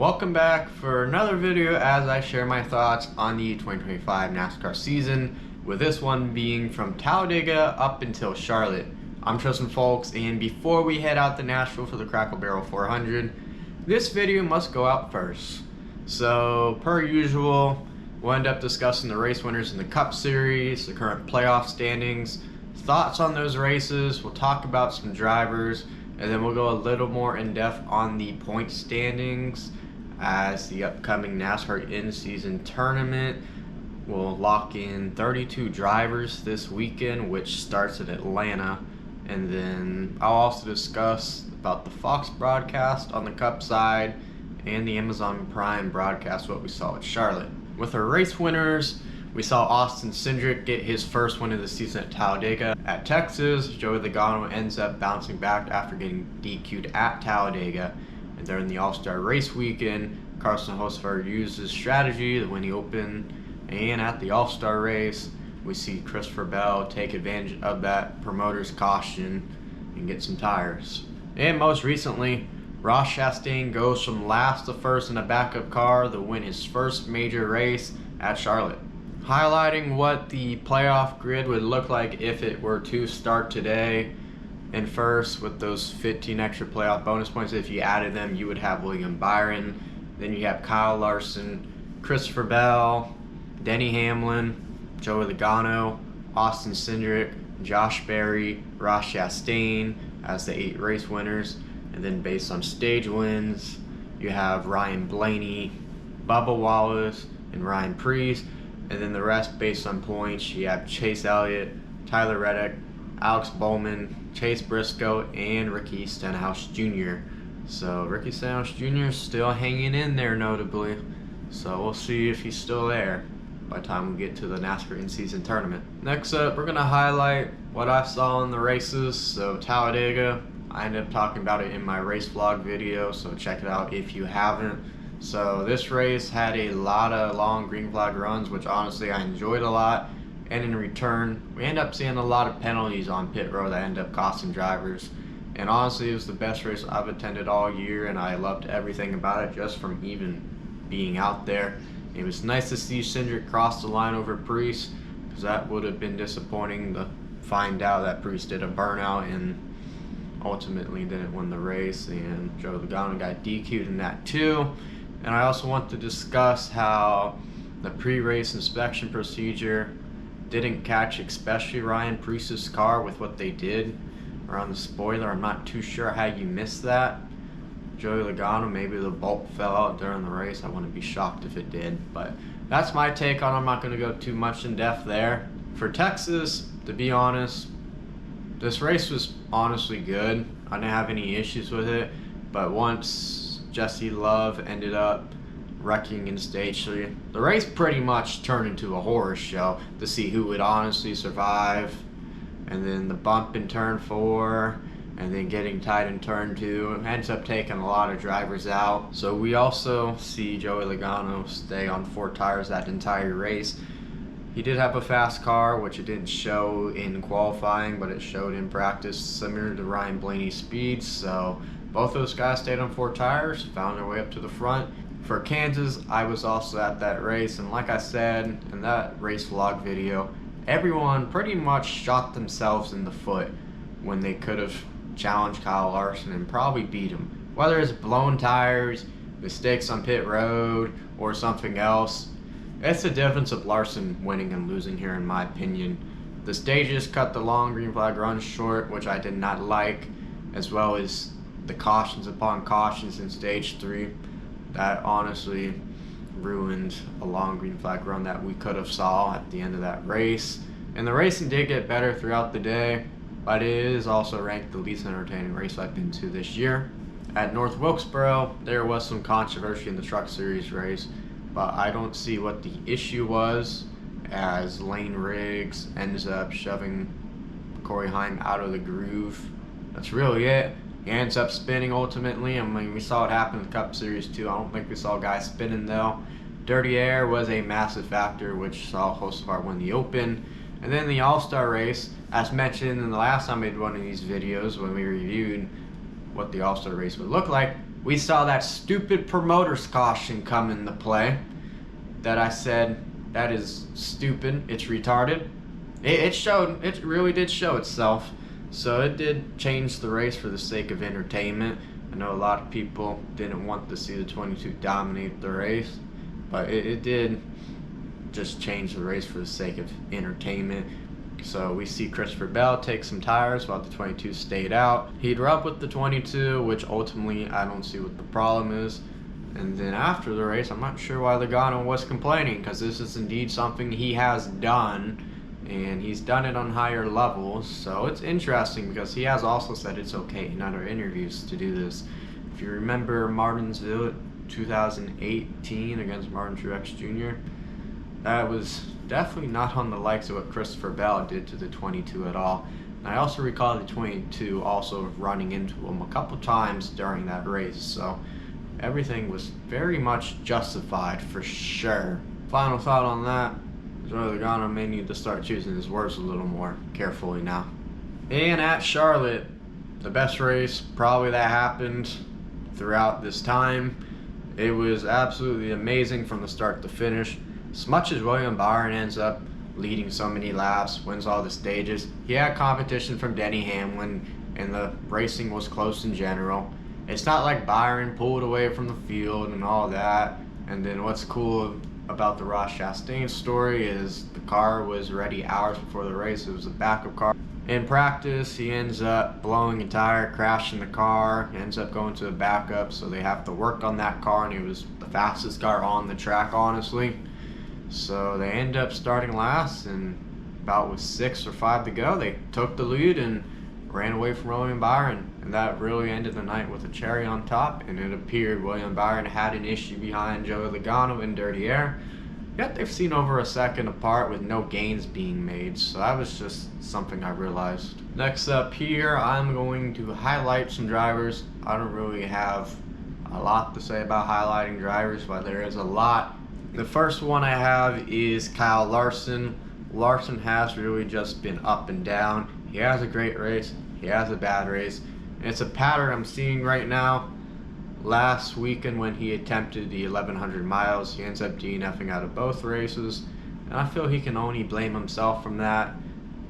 Welcome back for another video as I share my thoughts on the 2025 NASCAR season, with this one being from Talladega up until Charlotte. I'm Tristan Folks, and before we head out to Nashville for the Crackle Barrel 400, this video must go out first. So, per usual, we'll end up discussing the race winners in the Cup Series, the current playoff standings, thoughts on those races, we'll talk about some drivers, and then we'll go a little more in depth on the point standings as the upcoming NASCAR in-season tournament will lock in 32 drivers this weekend, which starts in Atlanta. And then I'll also discuss about the Fox broadcast on the Cup side and the Amazon Prime broadcast, what we saw at Charlotte. With our race winners, we saw Austin Cindric get his first win of the season at Talladega. At Texas, Joey Logano ends up bouncing back after getting DQ'd at Talladega. And during the All-Star race weekend, Carson Hocevar used his strategy to win the Open. And at the All-Star race, we see Christopher Bell take advantage of that promoter's caution and get some tires. And most recently, Ross Chastain goes from last to first in a backup car to win his first major race at Charlotte. Highlighting what the playoff grid would look like if it were to start today. And first, with those 15 extra playoff bonus points, if you added them, you would have William Byron. Then you have Kyle Larson, Christopher Bell, Denny Hamlin, Joey Logano, Austin Cindric, Josh Berry, Ross Chastain as the 8 race winners. And then based on stage wins, you have Ryan Blaney, Bubba Wallace, and Ryan Preece. And then the rest based on points, you have Chase Elliott, Tyler Reddick, Alex Bowman, Chase Briscoe, and Ricky Stenhouse Jr. So Ricky Stenhouse Jr. is still hanging in there notably. So we'll see if he's still there by the time we get to the NASCAR in-season tournament. Next up, we're going to highlight what I saw in the races. So Talladega, I ended up talking about it in my race vlog video, so check it out if you haven't. So this race had a lot of long green flag runs, which honestly I enjoyed a lot. And in return, we end up seeing a lot of penalties on pit road that end up costing drivers. And honestly, it was the best race I've attended all year, and I loved everything about it just from even being out there. It was nice to see Cindric cross the line over Preece, because that would have been disappointing to find out that Preece did a burnout and ultimately didn't win the race, and Joey Logano got DQ'd in that too. And I also want to discuss how the pre-race inspection procedure didn't catch especially Ryan Preece's car with what they did around the spoiler. I'm not too sure how you missed that. Joey Logano, maybe the bolt fell out during the race. I wouldn't be shocked if it did, but that's my take on it. I'm not going to go too much in depth there. For Texas, to be honest, this race was honestly good. I didn't have any issues with it, but once Jesse Love ended up wrecking in stage 3, the race pretty much turned into a horror show to see who would honestly survive. And then the bump in turn 4, and then getting tight in turn 2 ends up taking a lot of drivers out. So we also see Joey Logano stay on 4 tires that entire race. He did have a fast car, which it didn't show in qualifying, but it showed in practice, similar to Ryan Blaney's speed. So both those guys stayed on 4 tires, found their way up to the front. For Kansas, I was also at that race, and like I said in that race vlog video, everyone pretty much shot themselves in the foot when they could have challenged Kyle Larson and probably beat him. Whether it's blown tires, mistakes on pit road, or something else, it's the difference of Larson winning and losing here in my opinion. The stages cut the long green flag runs short, which I did not like, as well as the cautions upon cautions in stage 3. That honestly ruined a long green flag run that we could have saw at the end of that race. And the racing did get better throughout the day, but it is also ranked the least entertaining race I've been to this year. At North Wilkesboro, there was some controversy in the Truck Series race, but I don't see what the issue was, as Lane Riggs ends up shoving Corey Heim out of the groove. That's really it. He ends up spinning ultimately. I mean, we saw it happen in the Cup Series too. I don't think we saw guys spinning though. Dirty air was a massive factor, which saw Hocevar win the Open. And then the All-Star race, as mentioned in the last time I did one of these videos when we reviewed what the All-Star race would look like, we saw that stupid promoter's caution come into play that I said that is stupid, it's retarded. It really did show itself. So it did change the race for the sake of entertainment. I know a lot of people didn't want to see the 22 dominate the race, but it did just change the race for the sake of entertainment. So we see Christopher Bell take some tires while the 22 stayed out. He'd rub with the 22, which ultimately I don't see what the problem is. And then after the race, I'm not sure why Logano was complaining, because this is indeed something he has done, and he's done it on higher levels. So it's interesting because he has also said it's okay in other interviews to do this. If you remember Martinsville 2018 against Martin Truex Jr., that was definitely not on the likes of what Christopher Bell did to the 22 at all. And I also recall the 22 also running into him a couple times during that race. So everything was very much justified for sure. Final thought on that, Joey Logano may need to start choosing his words a little more carefully now. And at Charlotte, the best race probably that happened throughout this time. It was absolutely amazing from the start to finish. As much as William Byron ends up leading so many laps, wins all the stages, he had competition from Denny Hamlin, and the racing was close in general. It's not like Byron pulled away from the field and all that. And then what's cool about the Ross Chastain story is the car was ready hours before the race. It was a backup car. In practice, he ends up blowing a tire, crashing the car, ends up going to a backup, so they have to work on that car, and it was the fastest car on the track, honestly. So they end up starting last, and about with 6 or 5 to go, they took the lead and ran away from William Byron. And that really ended the night with a cherry on top, and it appeared William Byron had an issue behind Joey Logano in dirty air. Yet they've seen over a second apart with no gains being made, so that was just something I realized. Next up here, I'm going to highlight some drivers. I don't really have a lot to say about highlighting drivers, but there is a lot. The first one I have is Kyle Larson. Larson has really just been up and down. He has a great race, he has a bad race, and it's a pattern I'm seeing right now. Last weekend when he attempted the 1100 miles, he ends up DNFing out of both races, and I feel he can only blame himself from that.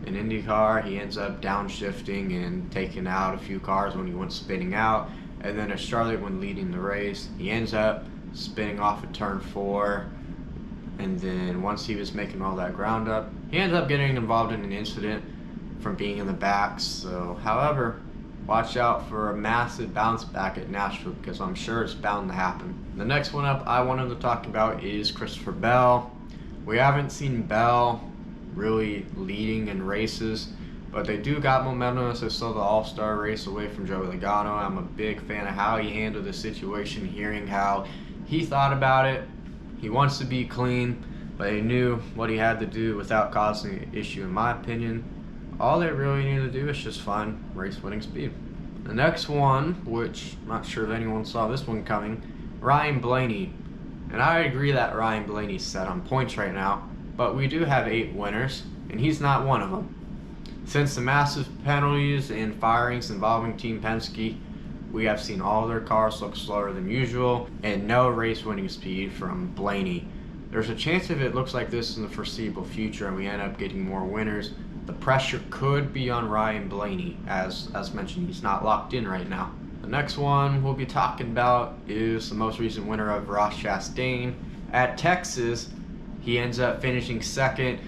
In IndyCar, he ends up downshifting and taking out a few cars when he went spinning out, and then at Charlotte when leading the race, he ends up spinning off at turn 4, and then once he was making all that ground up, he ends up getting involved in an incident from being in the back. So, however, watch out for a massive bounce back at Nashville, because I'm sure it's bound to happen. The next one up I wanted to talk about is Christopher Bell. We haven't seen Bell really leading in races, but they do got momentum as they saw the All-Star race away from Joey Logano. I'm a big fan of how he handled the situation, hearing how he thought about it. He wants to be clean, but he knew what he had to do without causing an issue, in my opinion. All they really need to do is just find race-winning speed. The next one, which I'm not sure if anyone saw this one coming, Ryan Blaney. And I agree that Ryan Blaney's set on points right now, but we do have 8 winners, and he's not one of them. Since the massive penalties and firings involving Team Penske, we have seen all their cars look slower than usual, and no race-winning speed from Blaney. There's a chance if it looks like this in the foreseeable future and we end up getting more winners, the pressure could be on Ryan Blaney. As mentioned, he's not locked in right now. The next one we'll be talking about is the most recent winner of Ross Chastain. At Texas, he ends up finishing second.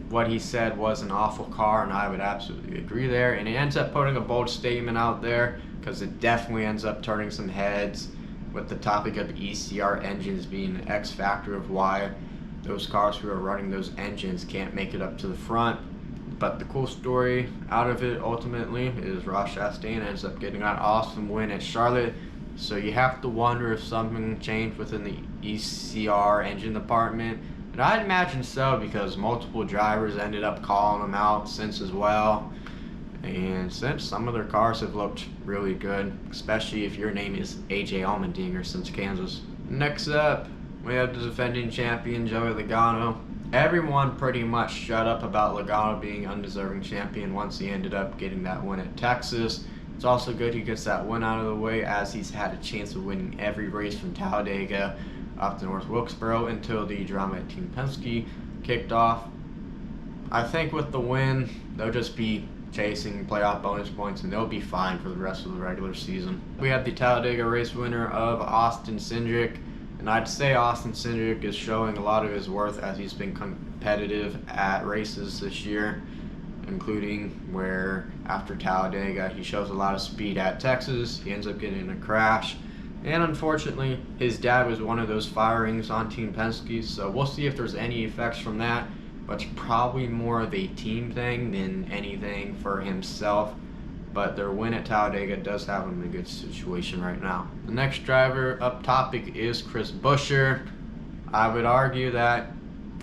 What he said was an awful car, and I would absolutely agree there. And he ends up putting a bold statement out there, because it definitely ends up turning some heads with the topic of ECR engines being an X factor of why those cars who are running those engines can't make it up to the front. But the cool story out of it ultimately is Ross Chastain ends up getting an awesome win at Charlotte. So you have to wonder if something changed within the ECR engine department. And I'd imagine so, because multiple drivers ended up calling him out since as well. And since some of their cars have looked really good, especially if your name is AJ Allmendinger since Kansas. Next up, we have the defending champion Joey Logano. Everyone pretty much shut up about Logano being undeserving champion once he ended up getting that win at Texas. It's also good he gets that win out of the way, as he's had a chance of winning every race from Talladega up to North Wilkesboro until the drama at Team Penske kicked off. I think with the win, they'll just be chasing playoff bonus points and they'll be fine for the rest of the regular season. We have the Talladega race winner of Austin Cindric, and I'd say Austin Cindric is showing a lot of his worth as he's been competitive at races this year, including where after Talladega he shows a lot of speed at Texas. He ends up getting in a crash, and unfortunately his dad was one of those firings on Team Penske, so we'll see if there's any effects from that, but it's probably more of a team thing than anything for himself. But their win at Talladega does have him in a good situation right now. The next driver up topic is Chris Buescher. I would argue that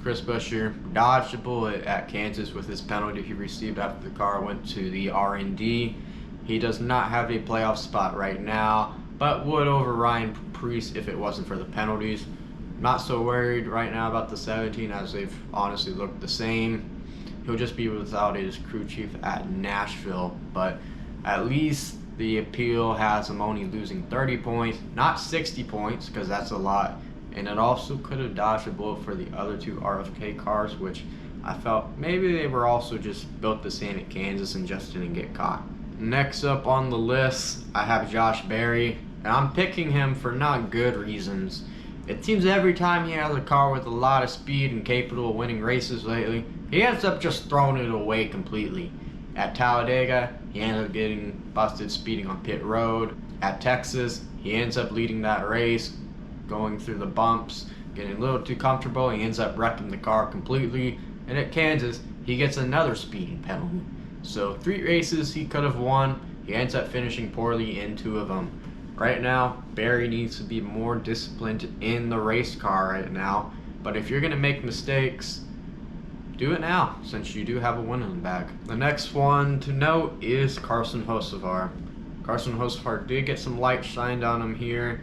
Chris Buescher dodged a bullet at Kansas with his penalty he received after the car went to the R&D. He does not have a playoff spot right now, but would over Ryan Preece if it wasn't for the penalties. Not so worried right now about the 17, as they've honestly looked the same. He'll just be without his crew chief at Nashville, but at least the appeal has him only losing 30 points, not 60 points, because that's a lot. And it also could have dodged a bullet for the other two RFK cars, which I felt maybe they were also just built the same at Kansas and just didn't get caught. Next up on the list, I have Josh Berry, and I'm picking him for not good reasons. It seems every time he has a car with a lot of speed and capable of winning races lately, he ends up just throwing it away completely. At Talladega, he ends up getting busted speeding on pit road. At Texas, he ends up leading that race, going through the bumps, getting a little too comfortable. He ends up wrecking the car completely. And at Kansas, he gets another speeding penalty. So 3 races he could have won. He ends up finishing poorly in 2 of them. Right now, Berry needs to be more disciplined in the race car right now. But if you're going to make mistakes, do it now, since you do have a win in the bag. The next one to note is Carson Hocevar. Carson Hocevar did get some light shined on him here.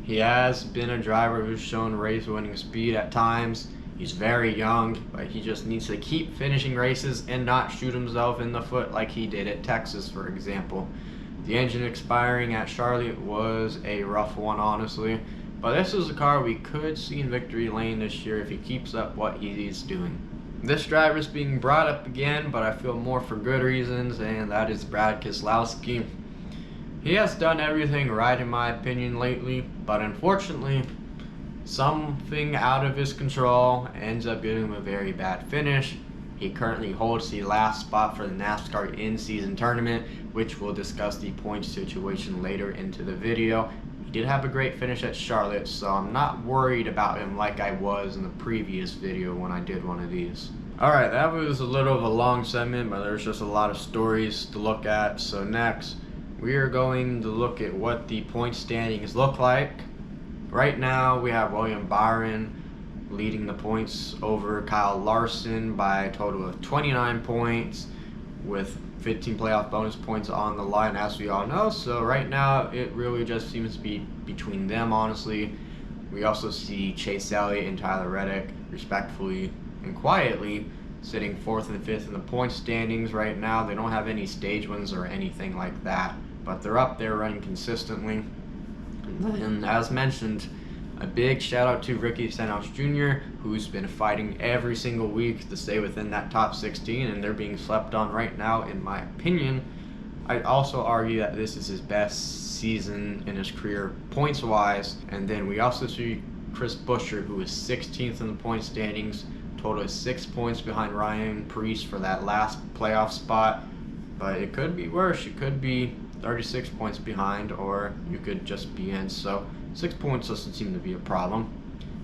He has been a driver who's shown race-winning speed at times. He's very young, but he just needs to keep finishing races and not shoot himself in the foot like he did at Texas, for example. The engine expiring at Charlotte was a rough one, honestly, but this is a car we could see in victory lane this year if he keeps up what he's doing. This driver is being brought up again, but I feel more for good reasons, and that is Brad Keselowski. He has done everything right in my opinion lately, but unfortunately, something out of his control ends up giving him a very bad finish. He currently holds the last spot for the NASCAR in-season tournament, which we'll discuss the point situation later into the video. He did have a great finish at Charlotte, so I'm not worried about him like I was in the previous video when I did one of these. Alright, that was a little of a long segment, but there's just a lot of stories to look at. So next, we are going to look at what the point standings look like. Right now, we have William Byron leading the points over Kyle Larson by a total of 29 points with 15 playoff bonus points on the line, as we all know. So right now it really just seems to be between them, honestly. We also see Chase Elliott and Tyler Reddick respectfully and quietly sitting 4th and 5th in the point standings right now. They don't have any stage wins or anything like that, but they're up there running consistently. And as mentioned, a big shout out to Ricky Stenhouse Jr., who's been fighting every single week to stay within that top 16, and they're being slept on right now, in my opinion. I'd also argue that this is his best season in his career points-wise. And then we also see Chris Buescher, who is 16th in the point standings, total of 6 points behind Ryan Preece for that last playoff spot. But it could be worse. You could be 36 points behind, or you could just be in. So 6 points doesn't seem to be a problem.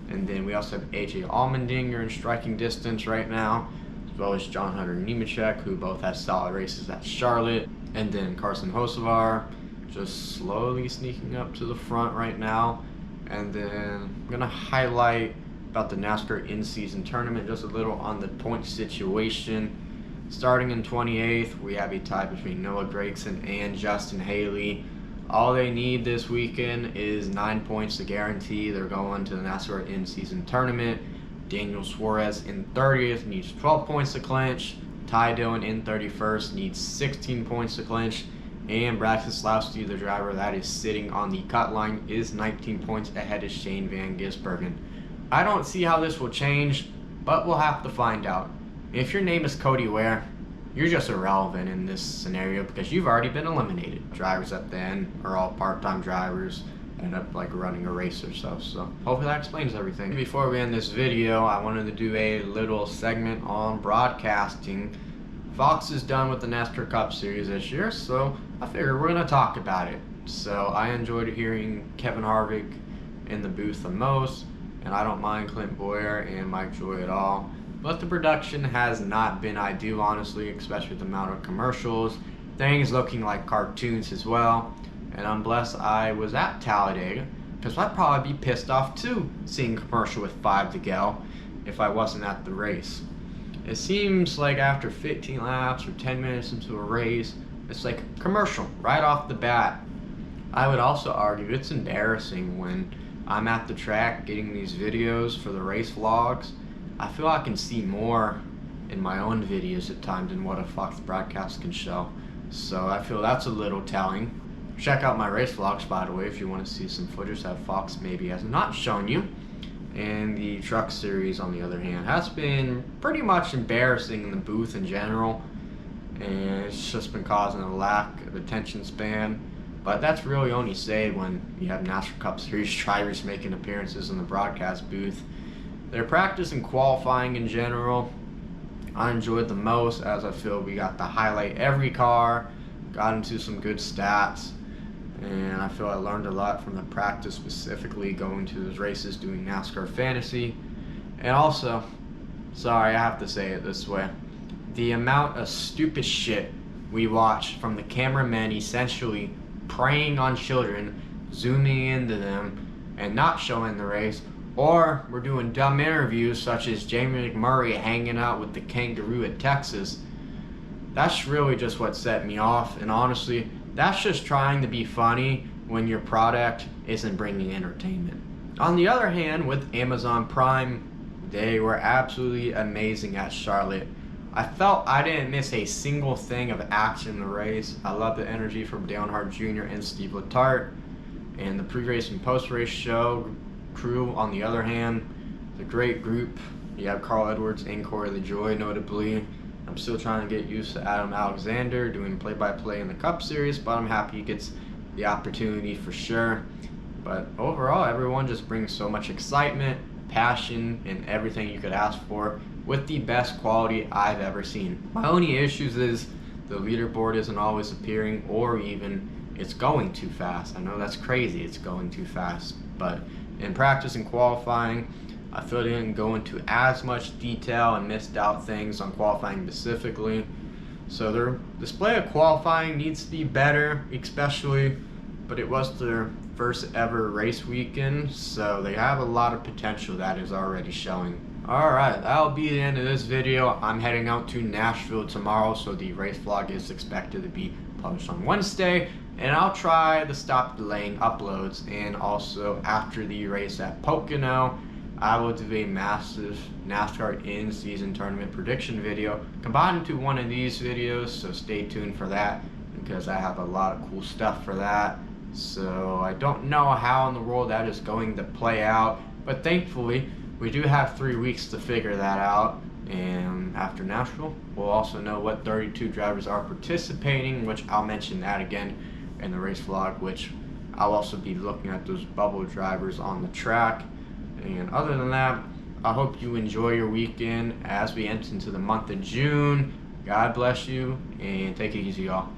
And then we also have AJ Allmendinger in striking distance right now, as well as John Hunter Nemechek, who both had solid races at Charlotte. And then Carson Hocevar just slowly sneaking up to the front right now. And then I'm going to highlight about the NASCAR in-season tournament just a little on the point situation. Starting in 28th, we have a tie between Noah Gragson and Justin Haley. All they need this weekend is 9 points to guarantee they're going to the NASCAR in-season tournament. Daniel Suarez in 30th needs 12 points to clinch. Ty Dillon in 31st needs 16 points to clinch. and Brad Keselowski, the driver that is sitting on the cut line, is 19 points ahead of Shane Van Gisbergen. I don't see how this will change, but we'll have to find out. If your name is Cody Ware, you're just irrelevant in this scenario because you've already been eliminated. Drivers at the end are all part-time drivers, end up like running a race or so. So hopefully that explains everything. Before we end this video, I wanted to do a little segment on broadcasting. Fox is done with the NASCAR Cup Series this year, so I figured we're gonna talk about it. So I enjoyed hearing Kevin Harvick in the booth the most, and I don't mind Clint Boyer and Mike Joy at all. But the production has not been ideal, honestly, especially with the amount of commercials. Things looking like cartoons as well. And I'm blessed I was at Talladega, because I'd probably be pissed off too, seeing a commercial with 5 to go if I wasn't at the race. It seems like after 15 laps or 10 minutes into a race, it's like a commercial right off the bat. I would also argue it's embarrassing when I'm at the track getting these videos for the race vlogs. I feel I can see more in my own videos at times than what a Fox broadcast can show. So I feel that's a little telling. Check out my race vlogs, by the way, if you want to see some footage that Fox maybe has not shown you. And the truck series, on the other hand, has been pretty much embarrassing in the booth in general. And it's just been causing a lack of attention span. But that's really only said when you have NASCAR Cup Series drivers making appearances in the broadcast booth. Their practice and qualifying in general, I enjoyed the most, as I feel we got to highlight every car, got into some good stats, and I feel I learned a lot from the practice, specifically going to those races doing NASCAR Fantasy. And also, sorry, I have to say it this way, the amount of stupid shit we watch from the cameramen essentially preying on children, zooming into them, and not showing the race. Or we're doing dumb interviews such as Jamie McMurray hanging out with the kangaroo at Texas. That's really just what set me off, and honestly, that's just trying to be funny when your product isn't bringing entertainment. On the other hand, with Amazon Prime, they were absolutely amazing at Charlotte. I felt I didn't miss a single thing of action in the race. I love the energy from Dale Earnhardt Jr. and Steve Letarte, and the pre-race and post-race show crew, on the other hand, the great group. You have Carl Edwards and Corey LaJoie, notably. I'm still trying to get used to Adam Alexander doing play-by-play in the Cup Series, but I'm happy he gets the opportunity for sure. But overall, everyone just brings so much excitement, passion, and everything you could ask for, with the best quality I've ever seen. My only issues is the leaderboard isn't always appearing, or even it's going too fast. I know that's crazy, it's going too fast, but in practice and qualifying, I feel they didn't go into as much detail and missed out things on qualifying specifically. So their display of qualifying needs to be better, especially, but it was their first ever race weekend, so they have a lot of potential that is already showing. Alright, that'll be the end of this video. I'm heading out to Nashville tomorrow, so the race vlog is expected to be published on Wednesday, and I'll try to stop delaying uploads. And also, after the race at Pocono, I will do a massive NASCAR in-season tournament prediction video combined into one of these videos, so stay tuned for that, because I have a lot of cool stuff for that. So I don't know how in the world that is going to play out, but thankfully we do have 3 weeks to figure that out. And after Nashville, we'll also know what 32 drivers are participating, which I'll mention that again in the race vlog, which I'll also be looking at those bubble drivers on the track. And other than that, I hope you enjoy your weekend as we enter into the month of June. God bless you, and take it easy, y'all.